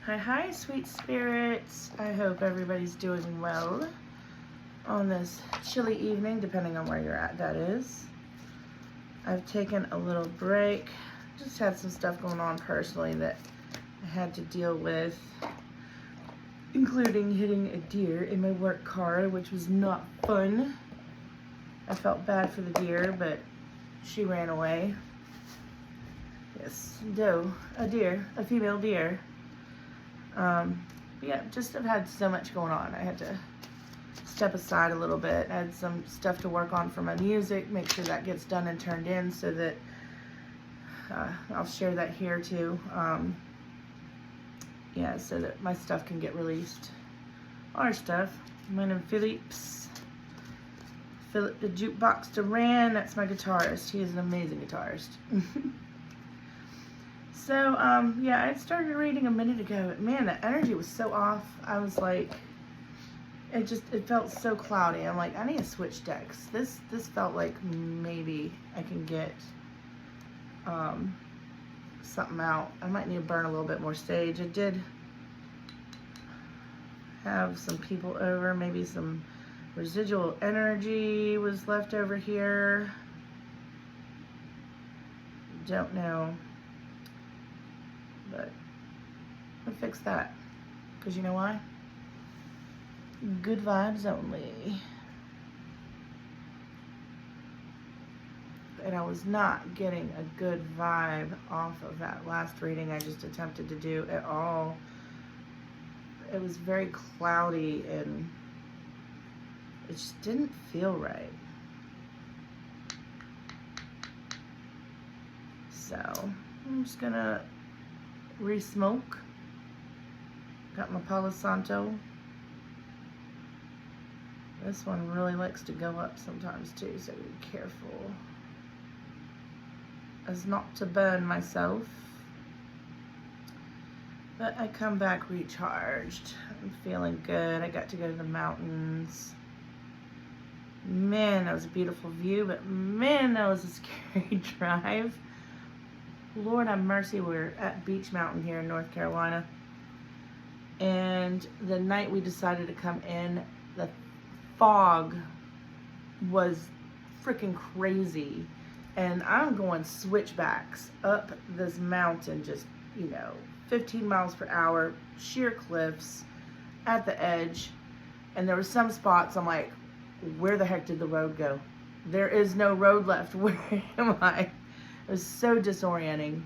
Hi, sweet spirits. I hope everybody's doing well on this chilly evening, depending on where you're at, that is. I've taken a little break. Just had some stuff going on personally that I had to deal with, including hitting a deer in my work car, which was not fun. I felt bad for the deer, but she ran away. Yes, doe, a deer, a female deer. Yeah, just have had so much going on. I had to step aside a little bit. I had some stuff to work on for my music, make sure that gets done and turned in so that I'll share that here too. Yeah, so that my stuff can get released. Our stuff. My name is Phillips. Philip the Jukebox Duran, that's my guitarist. He is an amazing guitarist. So, yeah, I started reading a minute ago. Man, the energy was so off. I was like, it felt so cloudy. I'm like, I need to switch decks. This felt like maybe I can get something out. I might need to burn a little bit more sage. I did have some people over. Maybe some residual energy was left over here. Don't know. But I'll fix that. Because you know why? Good vibes only. And I was not getting a good vibe off of that last reading I just attempted to do at all. It was very cloudy and it just didn't feel right. So I'm just gonna re-smoke. Got my Palo Santo. This one really likes to go up sometimes too, so be careful as not to burn myself. But I come back recharged. I'm feeling good. I got to go to the mountains. Man, that was a beautiful view, but man, that was a scary drive. Lord have mercy, we're at Beach Mountain here in North Carolina. And the night we decided to come in, the fog was freaking crazy. And I'm going switchbacks up this mountain, just, 15 miles per hour, sheer cliffs at the edge. And there were some spots I'm like, where the heck did the road go? There is no road left. Where am I? It was so disorienting.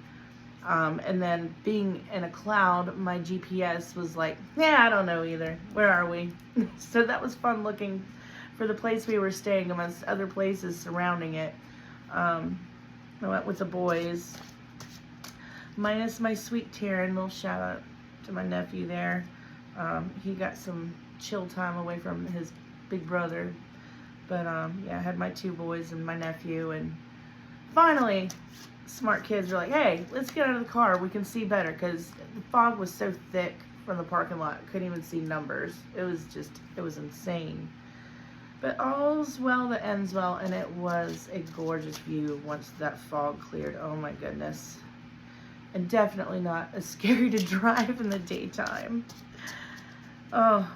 And then being in a cloud, my GPS was like, I don't know either. Where are we? So that was fun looking for the place we were staying amongst other places surrounding it. I went with the boys, minus my sweet Taryn. Little shout out to my nephew there. He got some chill time away from his big brother. But yeah, I had my two boys and my nephew, and finally, smart kids were like, hey, let's get out of the car. We can see better, because the fog was so thick from the parking lot. Couldn't even see numbers. It was insane. But all's well that ends well, and it was a gorgeous view once that fog cleared. Oh my goodness. And definitely not as scary to drive in the daytime. Oh,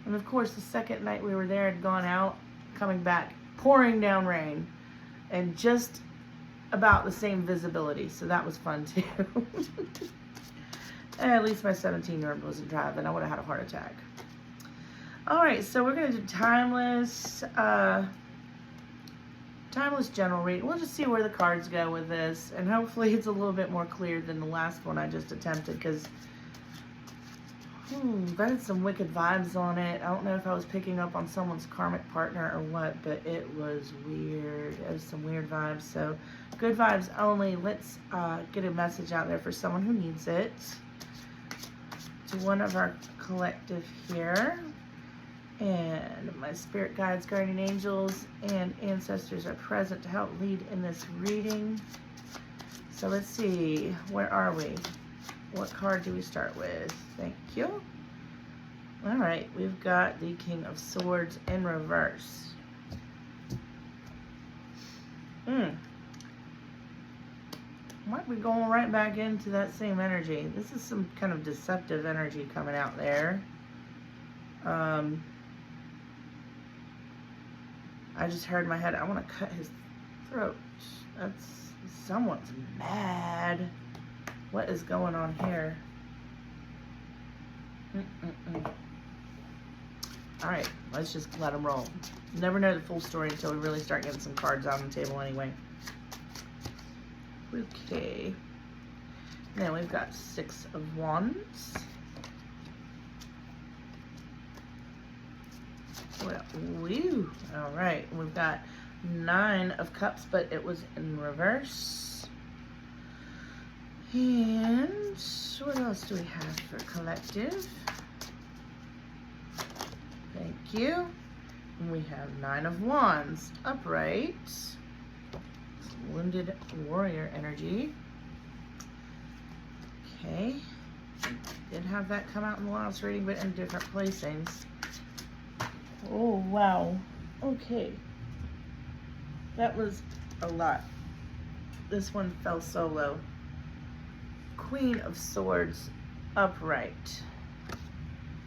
and of course the second night we were there had gone out, coming back, pouring down rain, and just about the same visibility, so that was fun too. At least my 17-year-old wasn't driving. I would have had a heart attack. Alright, so we're going to do timeless general reading. We'll just see where the cards go with this, and hopefully it's a little bit more clear than the last one I just attempted, because that had some wicked vibes on it. I don't know if I was picking up on someone's karmic partner or what, but it was weird. It was some weird vibes. So, good vibes only. Let's get a message out there for someone who needs it. To one of our collective here. And my spirit guides, guardian angels, and ancestors are present to help lead in this reading. So let's see. Where are we? What card do we start with? Thank you. All right, we've got the King of Swords in reverse. Might be going right back into that same energy. This is some kind of deceptive energy coming out there. I just heard in my head, I want to cut his throat. That's, someone's mad. What is going on here? All right, let's just let them roll. You never know the full story until we really start getting some cards out on the table anyway. Okay. Then we've got 6 of Wands. Well, woo. All right, we've got 9 of Cups, but it was in reverse. And what else do we have for collective? Thank you. And we have 9 of Wands, upright. Wounded warrior energy. Okay. Did have that come out in the last reading, but in different placings. Oh, wow. Okay. That was a lot. This one fell solo. Queen of Swords, upright.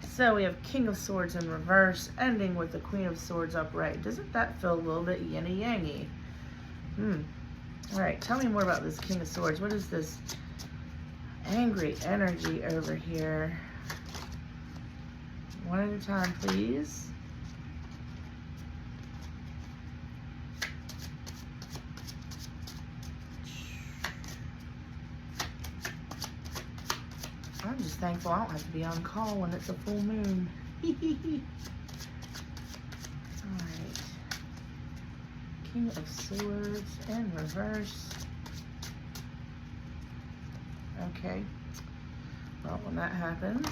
So we have King of Swords in reverse, ending with the Queen of Swords upright. Doesn't that feel a little bit yin-y-yangy? All right, tell me more about this King of Swords. What is this angry energy over here? One at a time, please. I'm just thankful I don't have to be on call when it's a full moon. All right. King of Swords in reverse. Okay. Well, when that happens.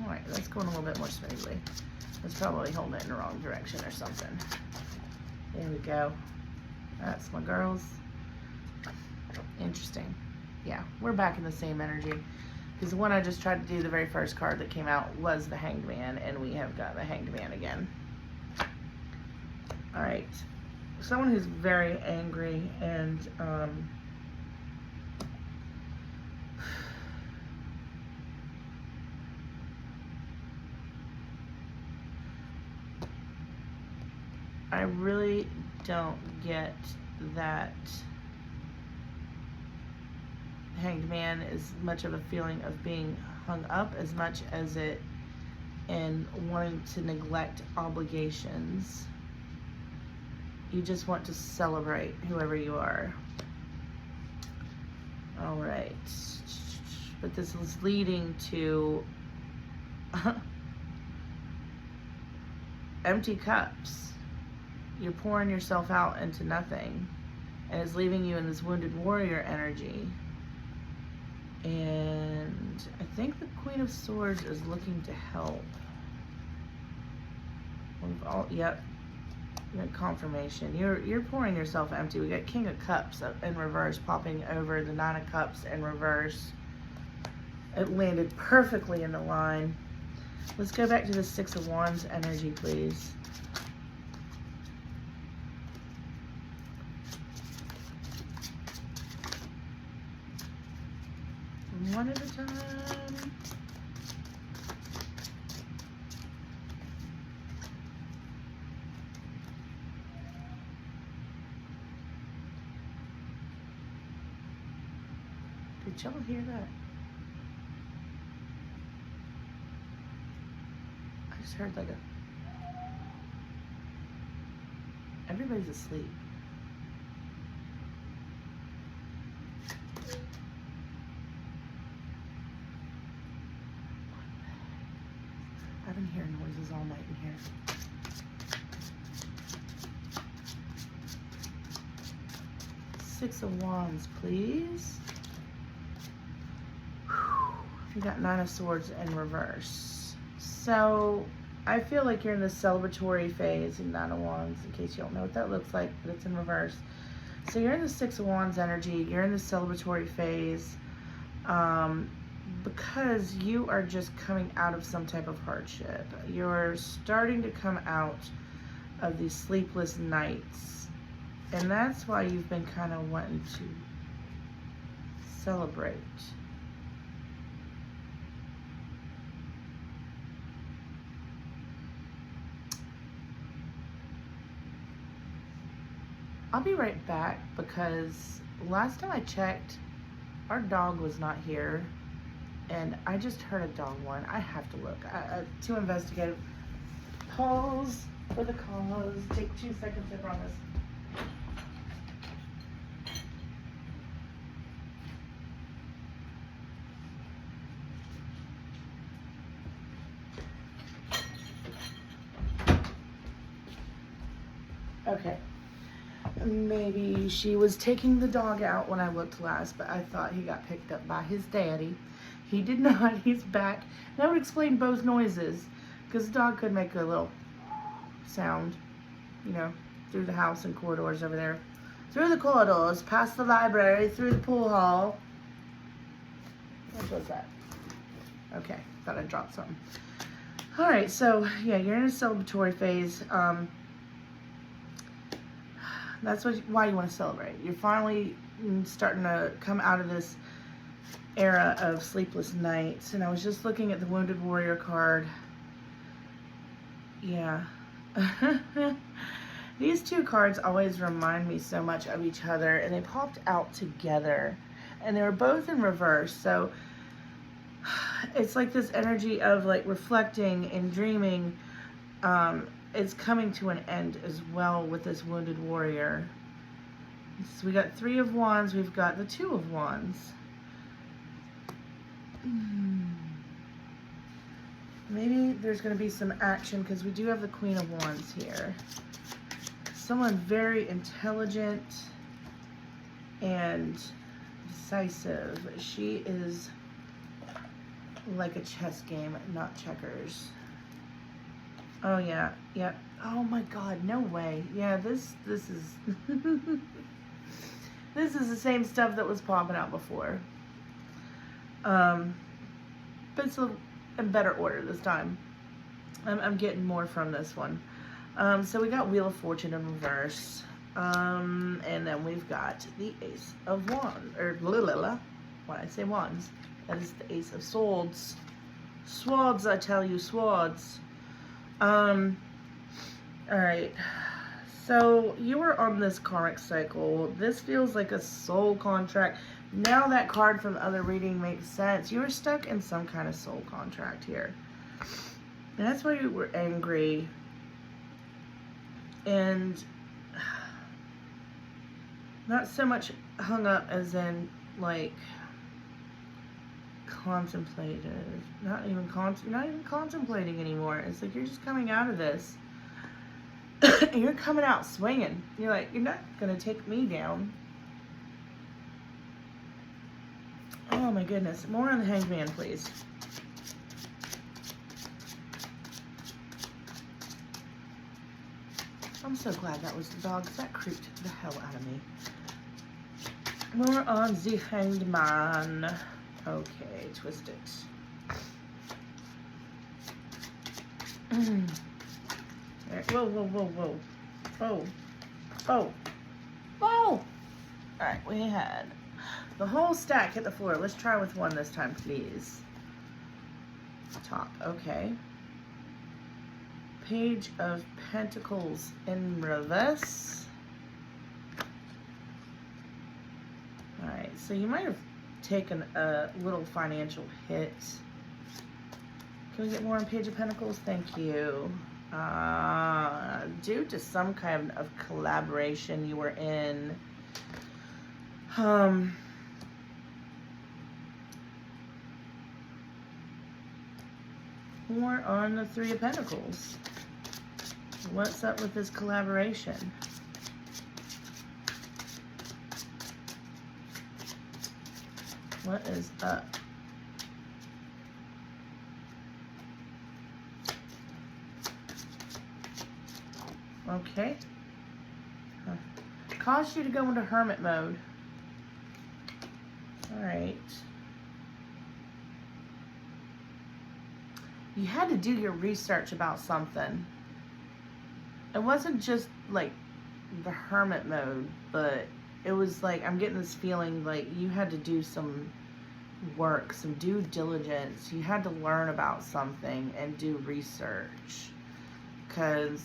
All right, that's going a little bit more smoothly. It's probably holding it in the wrong direction or something. There we go. That's my girls. Interesting. Yeah, we're back in the same energy. Because the one I just tried to do, the very first card that came out was the Hanged Man, and we have got the Hanged Man again. All right. Someone who's very angry and I really don't get that Hanged Man is much of a feeling of being hung up as much as it in wanting to neglect obligations. You just want to celebrate whoever you are. All right. But this is leading to empty cups. You're pouring yourself out into nothing. And it's leaving you in this wounded warrior energy. And I think the Queen of Swords is looking to help. We've all, yep. Confirmation. You're pouring yourself empty. We got King of Cups in reverse popping over the 9 of Cups in reverse. It landed perfectly in the line. Let's go back to the 6 of Wands energy, please. One at a time. Did y'all hear that? I just heard like a... Everybody's asleep. I've been hearing noises all night in here. Six of Wands, please. You got 9 of Swords in reverse. So I feel like you're in the celebratory phase in 9 of Wands, in case you don't know what that looks like, but it's in reverse. So you're in the 6 of Wands energy. You're in the celebratory phase because you are just coming out of some type of hardship. You're starting to come out of these sleepless nights And that's why you've been kind of wanting to celebrate. I'll be right back because last time I checked, our dog was not here. And I just heard a dog whine. I have to look. To investigate. Pause for the cause. Take 2 seconds, I promise. Okay. Maybe she was taking the dog out when I looked last, but I thought he got picked up by his daddy. He did not. He's back. That would explain both noises, because the dog could make a little sound, you know, through the house and corridors over there. Through the corridors, past the library, through the pool hall. What was that? Okay, thought I dropped something. All right, so yeah, you're in a celebratory phase. That's why you want to celebrate. You're finally starting to come out of this era of sleepless nights. And I was just looking at the Wounded Warrior card. Yeah. These two cards always remind me so much of each other, and they popped out together. And they were both in reverse. So it's like this energy of like reflecting and dreaming. It's coming to an end as well with this Wounded Warrior. So we got 3 of Wands, we've got the 2 of Wands. Maybe there's going to be some action because we do have the Queen of Wands here. Someone very intelligent and decisive. She is like a chess game, not checkers. Oh yeah, yep. Oh my God, no way. Yeah, this is this is the same stuff that was popping out before. But it's in better order this time. I'm getting more from this one. So we got Wheel of Fortune in reverse. And then we've got the Ace of Wands, or when I say Wands, that is the Ace of Swords. Swords, I tell you, swords. Alright, so you were on this karmic cycle. This feels like a soul contract. Now that card from the other reading makes sense. You were stuck in some kind of soul contract here. And that's why you were angry. And not so much hung up as in, like, contemplative. Not even contemplating anymore. It's like you're just coming out of this. You're coming out swinging. You're like, you're not going to take me down. Oh my goodness. More on the Hanged Man, please. I'm so glad that was the dog, because that creeped the hell out of me. More on the Hanged Man. Okay, twist it. Whoa, whoa, whoa, whoa. Whoa. Whoa. Whoa! Alright, we had the whole stack hit the floor. Let's try with one this time, please. Top, okay. Page of Pentacles in reverse. Alright, so you might have taken a little financial hit. Can we get more on Page of Pentacles? Thank you. Due to some kind of collaboration you were in. More on the Three of Pentacles. What's up with this collaboration? What is up? Okay. Caused you to go into hermit mode. Alright. You had to do your research about something. It wasn't just like the hermit mode, but it was like, I'm getting this feeling like you had to do some work, some due diligence. You had to learn about something and do research. Because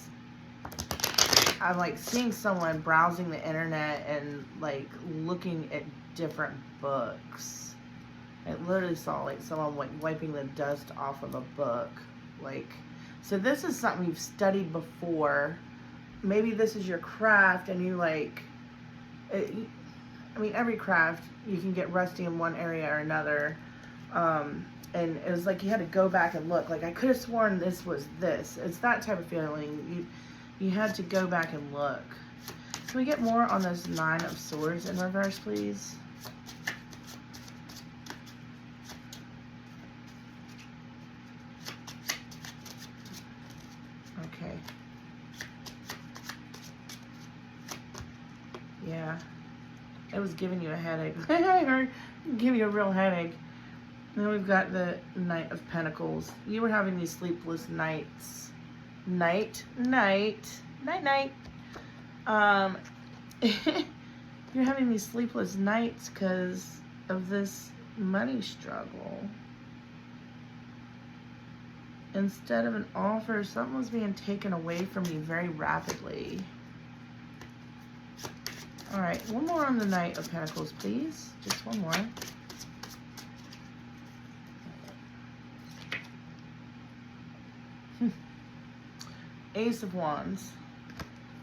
I'm like seeing someone browsing the internet and like looking at different books. I literally saw like someone like wiping the dust off of a book. Like, so this is something you've studied before. Maybe this is your craft and you like, I mean, every craft, you can get rusty in one area or another. And it was like you had to go back and look. Like, I could have sworn this was this. It's that type of feeling. You had to go back and look. Can we get more on this Nine of Swords in reverse, please? Okay. Yeah. It was giving you a headache. I heard give you a real headache. And then we've got the Knight of Pentacles. You were having these sleepless nights. Night. You're having these sleepless nights because of this money struggle. Instead of an offer, something was being taken away from you very rapidly. All right, one more on the Knight of Pentacles, please. Just one more. Ace of Wands.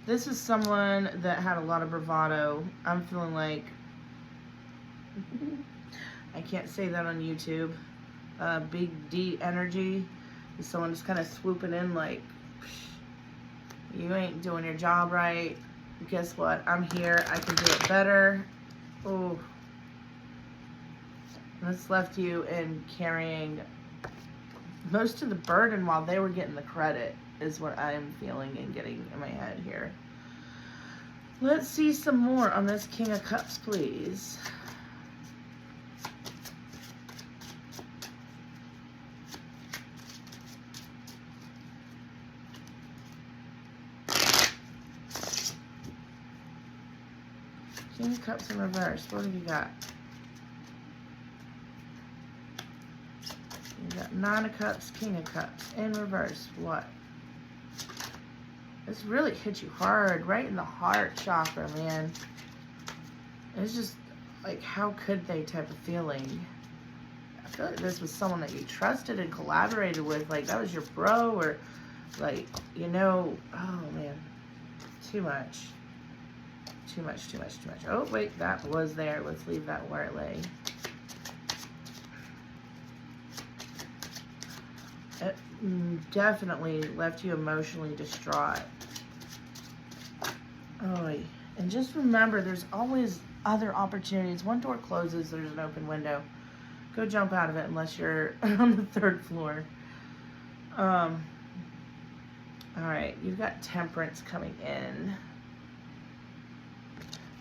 This is someone that had a lot of bravado. I'm feeling like, I can't say that on YouTube. Big D energy. Someone just kind of swooping in like, you ain't doing your job right. Guess what? I'm here. I can do it better. Oh. This left you in carrying most of the burden while they were getting the credit, is what I am feeling and getting in my head here. Let's see some more on this King of Cups, please. King of Cups in reverse. What have you got? You got Nine of Cups, King of Cups in reverse. What? This really hit you hard, right in the heart chakra, man. It's just like, how could they type of feeling. I feel like this was someone that you trusted and collaborated with. Like, that was your bro, or like, you know, oh man, too much. Too much. Oh, wait, that was there. Let's leave that where it lay. It definitely left you emotionally distraught. Oh, and just remember, there's always other opportunities. One door closes, there's an open window. Go jump out of it unless you're on the 3rd floor. All right, you've got Temperance coming in.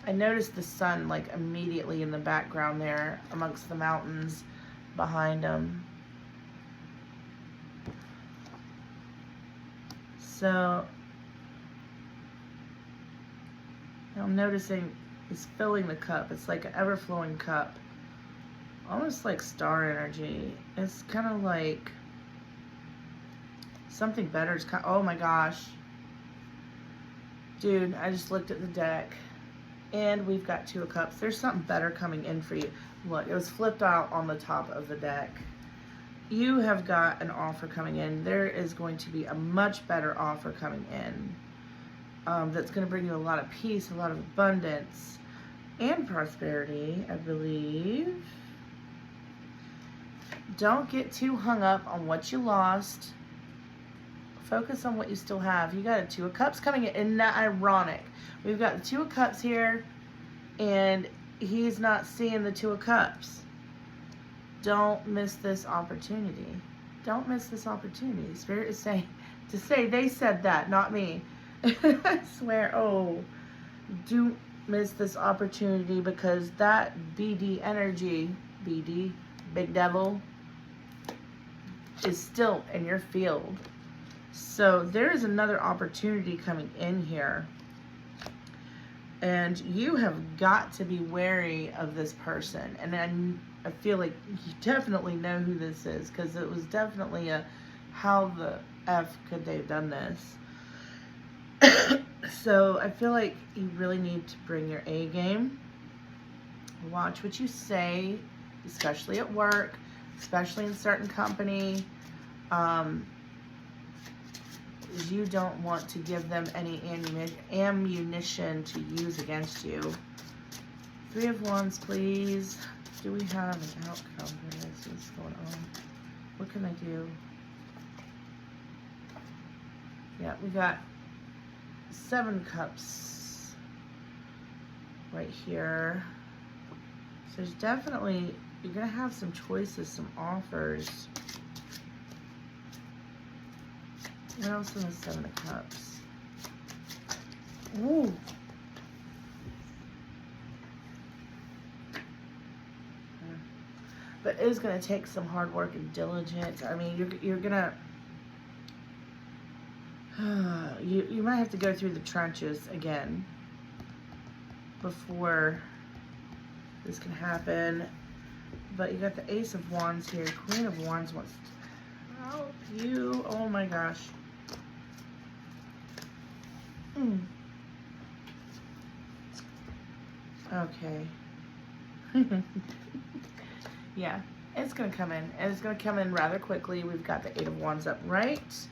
I noticed the sun like immediately in the background there amongst the mountains behind them. So I'm noticing it's filling the cup. It's like an ever-flowing cup. Almost like star energy. It's kind of like something better is kind of, oh my gosh. Dude, I just looked at the deck. And we've got Two of Cups. There's something better coming in for you. Look, it was flipped out on the top of the deck. You have got an offer coming in. There is going to be a much better offer coming in. That's going to bring you a lot of peace, a lot of abundance, and prosperity, I believe. Don't get too hung up on what you lost. Focus on what you still have. You got a Two of Cups coming in. Isn't that ironic? We've got the Two of Cups here, and he's not seeing the Two of Cups. Don't miss this opportunity. Don't miss this opportunity. Spirit is saying to say, they said that, not me. I swear, oh, don't miss this opportunity, because that BD energy, BD, Big Devil, is still in your field. So there is another opportunity coming in here. And you have got to be wary of this person. And I feel like you definitely know who this is, because it was definitely a, how the F could they have done this? So I feel like you really need to bring your A game. Watch what you say, especially at work, especially in certain company. You don't want to give them any ammunition to use against you. 3 of Wands, please. Do we have an outcome for this? What's going on? What can I do? Yeah, we got 7 cups right here. So there's definitely, you're going to have some choices, some offers. What else in the 7 of Cups? Ooh. But it is going to take some hard work and diligence. I mean, you're going to... you might have to go through the trenches again before this can happen. But you got the Ace of Wands here. Queen of Wands wants to help you. Oh my gosh. Okay. Yeah, it's going to come in. And it's going to come in rather quickly. We've got the 8 of Wands upright.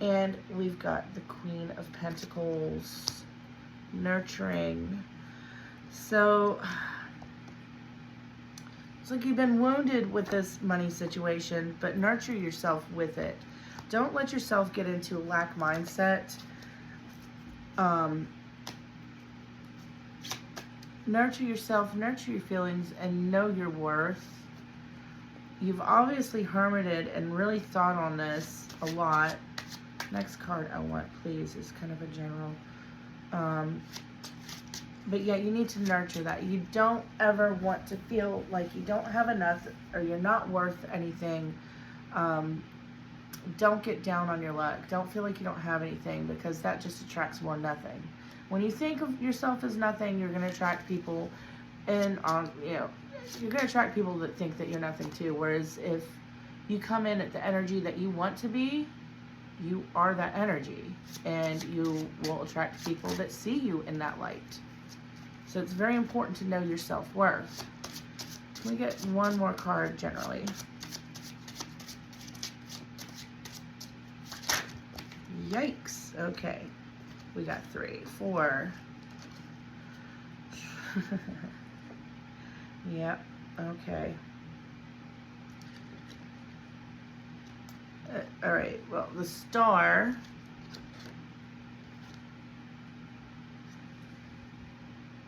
And we've got the Queen of Pentacles. Nurturing. So, it's like you've been wounded with this money situation, but nurture yourself with it. Don't let yourself get into a lack mindset. Nurture yourself, nurture your feelings, and know your worth. You've obviously hermited and really thought on this a lot. Next card I want, please, is kind of a general. But yeah, you need to nurture that. You don't ever want to feel like you don't have enough or you're not worth anything. Don't get down on your luck. Don't feel like you don't have anything, because that just attracts more nothing. When you think of yourself as nothing, you're going to attract people, and you're going to attract people that think that you're nothing too. Whereas if you come in at the energy that you want to be, you are that energy, and you will attract people that see you in that light. So it's very important to know your self-worth. Can we get one more card generally? Yikes. Okay. We got 3, 4. Yep. Okay. All right. Well, the Star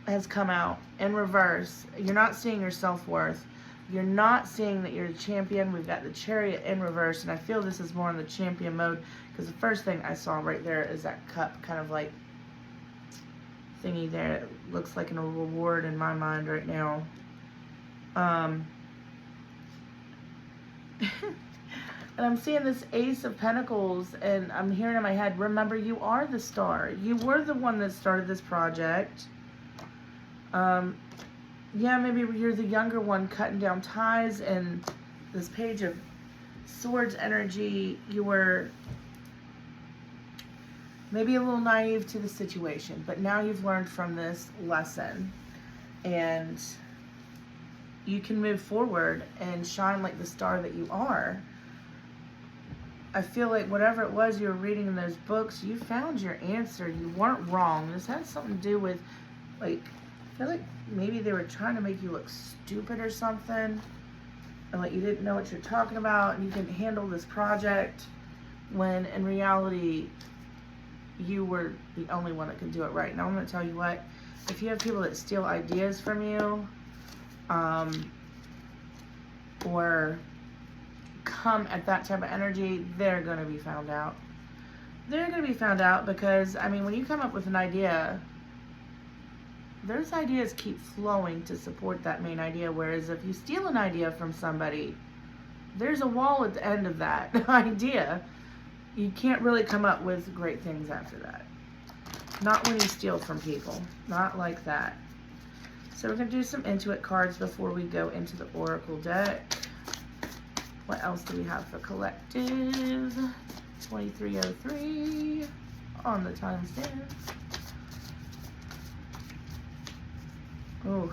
has come out in reverse. You're not seeing your self-worth. You're not seeing that you're a champion. We've got the Chariot in reverse, and I feel this is more in the champion mode, because the first thing I saw right there is that cup kind of like thingy there. It looks like a reward in my mind right now. And I'm seeing this Ace of Pentacles, and I'm hearing in my head, remember, you are the Star. You were the one that started this project. Yeah, maybe you're the younger one cutting down ties, and this Page of Swords energy, you were maybe a little naive to the situation, but now you've learned from this lesson, and you can move forward and shine like the star that you are. I feel like whatever it was you were reading in those books, you found your answer. You weren't wrong. This had something to do with, like, I feel like maybe they were trying to make you look stupid or something, and like you didn't know what you're talking about, and you didn't handle this project, when in reality you were the only one that could do it right. Now I'm going to tell you what, if you have people that steal ideas from you, or come at that type of energy, they're going to be found out. They're going to be found out, because, I mean, when you come up with an idea, those ideas keep flowing to support that main idea, whereas if you steal an idea from somebody, there's a wall at the end of that idea. You can't really come up with great things after that. Not when you steal from people. Not like that. So we're going to do some Intuit cards before we go into the Oracle deck. What else do we have for collective? 2303 on the timestamp. Oh,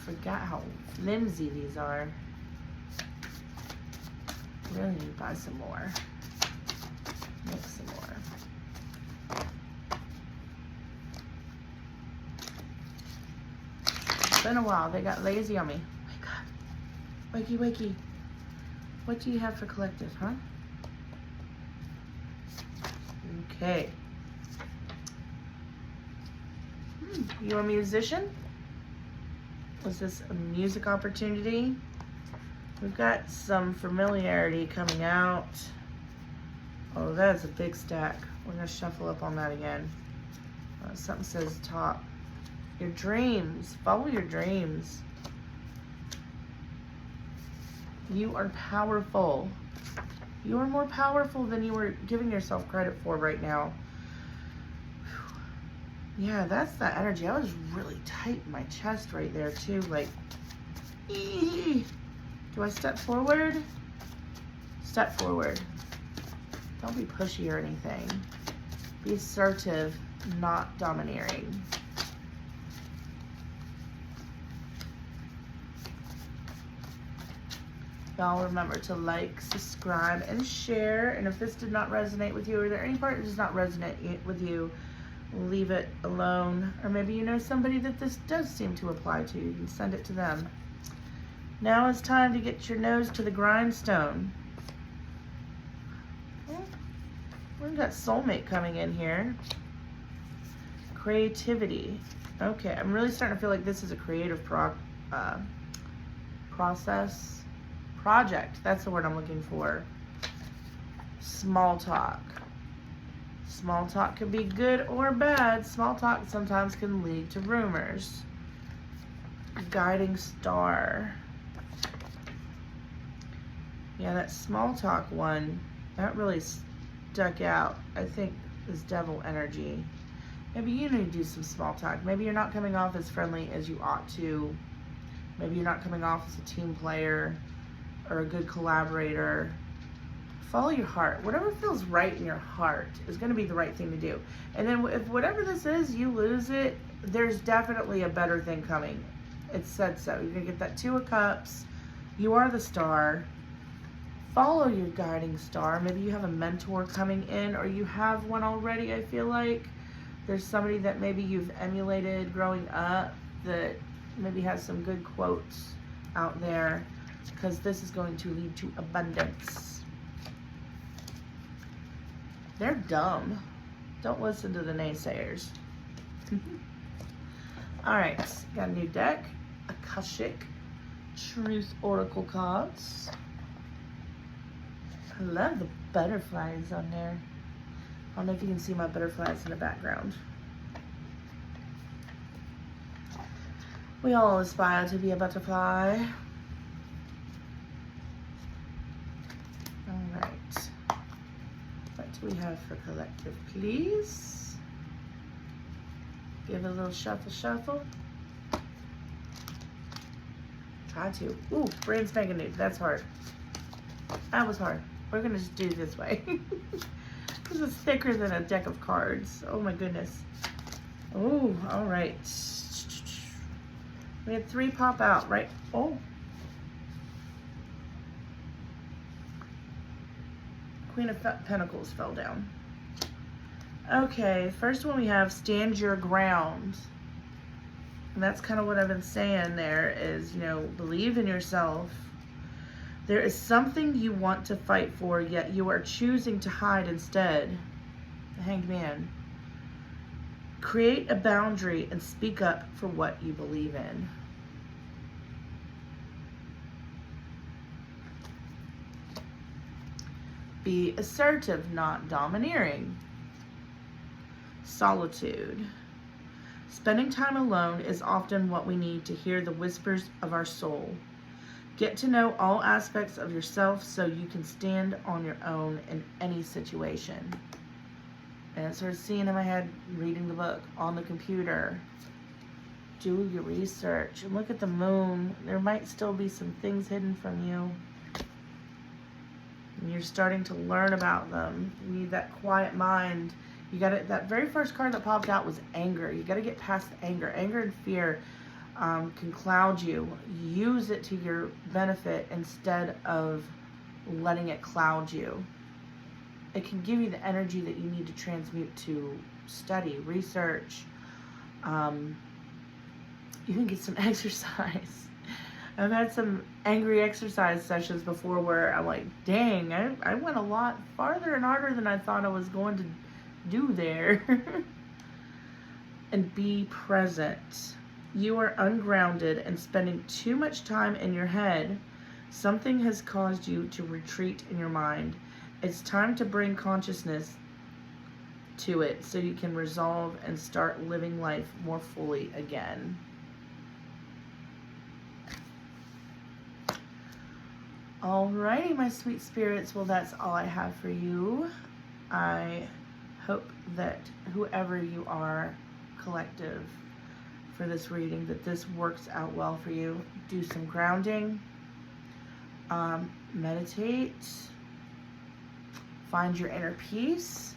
forgot how flimsy these are. Really need to buy some more. Make some more. It's been a while. They got lazy on me. Wake up. Wakey, wakey. What do you have for collective, huh? Okay. You're a musician? Was this a music opportunity? We've got some familiarity coming out. Oh, that's a big stack. We're going to shuffle up on that again. Something says top. Your dreams. Follow your dreams. You are powerful. You are more powerful than you are giving yourself credit for right now. Yeah, that's that energy. I was really tight in my chest right there too. Like, do I step forward? Step forward. Don't be pushy or anything. Be assertive, not domineering. Y'all remember to like, subscribe, and share. And if this did not resonate with you, or there any part that does not resonate with you, leave it alone. Or maybe you know somebody that this does seem to apply to. You can send it to them. Now it's time to get your nose to the grindstone. We've got soulmate coming in here. Creativity. Okay, I'm really starting to feel like this is a creative project. That's the word I'm looking for. Small talk. Small talk can be good or bad. Small talk sometimes can lead to rumors. Guiding star. Yeah, that small talk one, that really stuck out. I think is devil energy. Maybe you need to do some small talk. Maybe you're not coming off as friendly as you ought to. Maybe you're not coming off as a team player or a good collaborator. Follow your heart. Whatever feels right in your heart is going to be the right thing to do. And then if whatever this is, you lose it, there's definitely a better thing coming. It said so. You're going to get that 2 of Cups. You are the star. Follow your guiding star. Maybe you have a mentor coming in, or you have one already, I feel like. There's somebody that maybe you've emulated growing up that maybe has some good quotes out there, because this is going to lead to abundance. They're dumb. Don't listen to the naysayers. All right, got a new deck. Akashic Truth Oracle cards. I love the butterflies on there. I don't know if you can see my butterflies in the background. We all aspire to be a butterfly. All right. What do we have for collective, please? Give it a little shuffle, shuffle. Try to. Ooh, brand spanking new. That's hard. That was hard. We're gonna just do it this way. Because it's thicker than a deck of cards. Oh my goodness. Oh, all right. We had 3 pop out, right? Oh. Queen of Pentacles fell down. Okay, first one we have stand your ground. And that's kind of what I've been saying there is, you know, believe in yourself. There is something you want to fight for, yet you are choosing to hide instead. The Hanged Man. Create a boundary and speak up for what you believe in. Be assertive, not domineering. Solitude. Spending time alone is often what we need to hear the whispers of our soul. Get to know all aspects of yourself so you can stand on your own in any situation. And it started seeing in my head, reading the book on the computer. Do your research and look at the moon. There might still be some things hidden from you. And you're starting to learn about them. You need that quiet mind. You got it. That very first card that popped out was anger. You got to get past the anger. Anger and fear can cloud you. Use it to your benefit instead of letting it cloud you. It can give you the energy that you need to transmute to study, research. You can get some exercise. I've had some angry exercise sessions before where I'm like, dang, I went a lot farther and harder than I thought I was going to do there. And be present. You are ungrounded and spending too much time in your head. Something has caused you to retreat in your mind. It's time to bring consciousness to it so you can resolve and start living life more fully again. Alrighty, my sweet spirits. Well, that's all I have for you. I hope that whoever you are, collective, for this reading, that this works out well for you. Do some grounding. Meditate. Find your inner peace.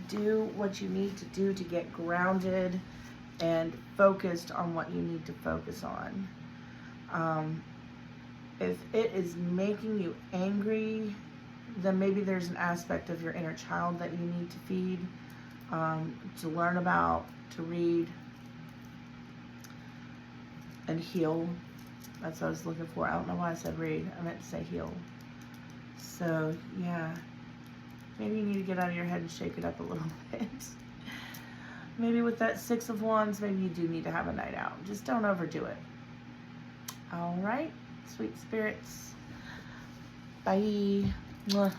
Do what you need to do to get grounded and focused on what you need to focus on. If it is making you angry, then maybe there's an aspect of your inner child that you need to feed, to learn about, to read, and heal. That's what I was looking for. I don't know why I said read. I meant to say heal. So, yeah. Maybe you need to get out of your head and shake it up a little bit. Maybe with that Six of Wands, maybe you do need to have a night out. Just don't overdo it. All right. Sweet spirits. Bye. Mwah.